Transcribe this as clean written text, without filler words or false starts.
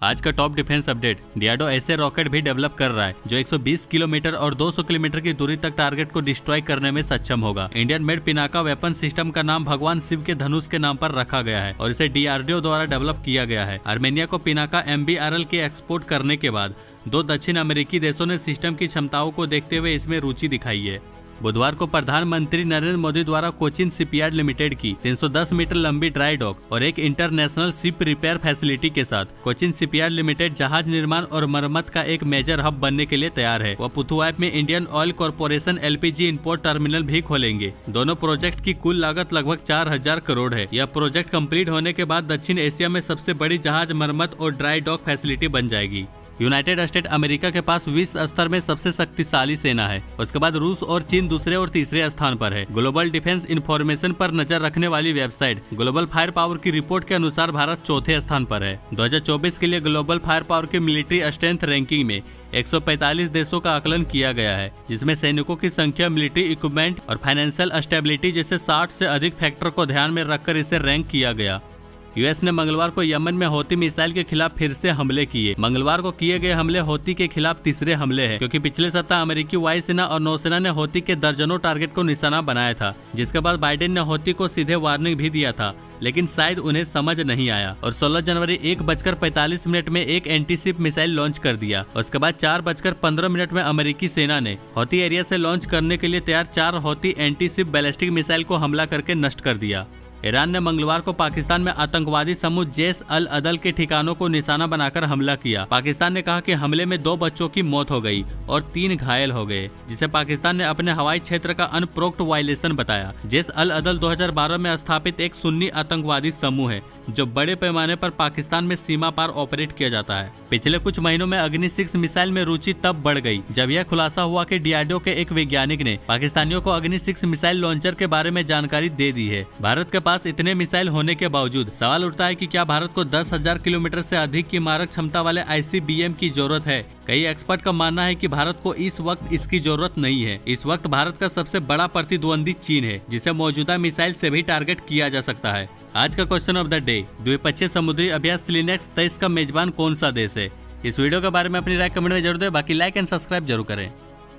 आज का top defence update, DRDO ऐसे रॉकेट भी डेवलप कर रहा है जो 120 किलोमीटर और 200 किलोमीटर की दूरी तक टारगेट को डिस्ट्रॉय करने में सक्षम होगा। Indian made Pinaka weapon system का नाम भगवान शिव के धनुष के नाम पर रखा गया है और इसे डीआरडीओ द्वारा डेवलप किया गया है। आर्मेनिया को पिनाका MBRL के एक्सपोर्ट करने के बाद दो दक्षिण अमेरिकी देशों ने सिस्टम की क्षमताओं को देखते हुए इसमें रुचि दिखाई है। बुधवार को प्रधानमंत्री नरेंद्र मोदी द्वारा कोचिन शिपयार्ड लिमिटेड की 310 मीटर लंबी ड्राई डॉक और एक इंटरनेशनल शिप रिपेयर फैसिलिटी के साथ कोचिन शिपयार्ड लिमिटेड जहाज निर्माण और मरम्मत का एक मेजर हब बनने के लिए तैयार है। वह पुथुवाइप में Indian oil corporation LPG import terminal भी खोलेंगे। दोनों प्रोजेक्ट की कुल लागत लगभग 4000 करोड़ है। यह प्रोजेक्ट कंप्लीट होने के बाद दक्षिण एशिया में सबसे बड़ी जहाज मरम्मत और ड्राई डॉक फैसिलिटी बन जाएगी। यूनाइटेड स्टेट अमेरिका के पास विश्व स्तर में सबसे शक्तिशाली सेना है। उसके बाद रूस और चीन दूसरे और तीसरे स्थान पर है। ग्लोबल डिफेंस इंफॉर्मेशन पर नजर रखने वाली वेबसाइट ग्लोबल फायर पावर की रिपोर्ट के अनुसार भारत चौथे स्थान पर है। 2024 के लिए ग्लोबल फायर पावर की मिलिट्री स्ट्रेंथ रैंकिंग में 145 देशों का आकलन किया गया है, जिसमें सैनिकों की संख्या, मिलिट्री इक्विपमेंट और फाइनेंशियल स्टेबिलिटी जैसे 60 से अधिक फैक्टर को ध्यान में रखकर इसे रैंक किया गया। यूएस ने मंगलवार को यमन में हौती मिसाइल के खिलाफ फिर से हमले किए। मंगलवार को किए गए हमले हौती के खिलाफ तीसरे हमले हैं, क्योंकि पिछले सप्ताह अमेरिकी वायुसेना और नौसेना ने हौती के दर्जनों टारगेट को निशाना बनाया था, जिसके बाद बाइडेन ने हौती को सीधे वार्निंग भी दिया था, लेकिन शायद उन्हें समझ नहीं आया और 16 जनवरी 1:45 में एक एंटीशिप मिसाइल लॉन्च कर दिया। उसके बाद 4:15 में अमेरिकी सेना ने हौती एरिया से लॉन्च करने के लिए तैयार 4 हौती एंटीशिप बैलिस्टिक मिसाइल को हमला करके नष्ट कर दिया। ईरान ने मंगलवार को पाकिस्तान में आतंकवादी समूह जैश अल अदल के ठिकानों को निशाना बनाकर हमला किया। पाकिस्तान ने कहा कि हमले में 2 बच्चों की मौत हो गई और 3 घायल हो गए, जिसे पाकिस्तान ने अपने हवाई क्षेत्र का अनप्रोक्ट वायलेशन बताया। जैश अल अदल 2012 में स्थापित एक सुन्नी आतंकवादी समूह है जो बड़े पैमाने पर पाकिस्तान में सीमा पार ऑपरेट किया जाता है। पिछले कुछ महीनों में अग्नि 6 मिसाइल में रुचि तब बढ़ गई जब यह खुलासा हुआ कि डीआरडीओ के एक वैज्ञानिक ने पाकिस्तानियों को अग्नि 6 मिसाइल लॉन्चर के बारे में जानकारी दे दी है। भारत के पास इतने मिसाइल होने के बावजूद सवाल उठता है कि क्या भारत को 10,000 किलोमीटर से अधिक की मारक क्षमता वाले ICBM की जरूरत है। कई एक्सपर्ट का मानना है कि भारत को इस वक्त इसकी जरूरत नहीं है। इस वक्त भारत का सबसे बड़ा प्रतिद्वंदी चीन है, जिसे मौजूदा मिसाइल से भी टारगेट किया जा सकता है। आज का क्वेश्चन ऑफ द डे, द्विपक्षीय समुद्री अभ्यास लिनेक्स 23 का मेजबान कौन सा देश है? इस वीडियो के बारे में अपनी राय कमेंट में जरूर दें। बाकी लाइक एंड सब्सक्राइब जरूर करें।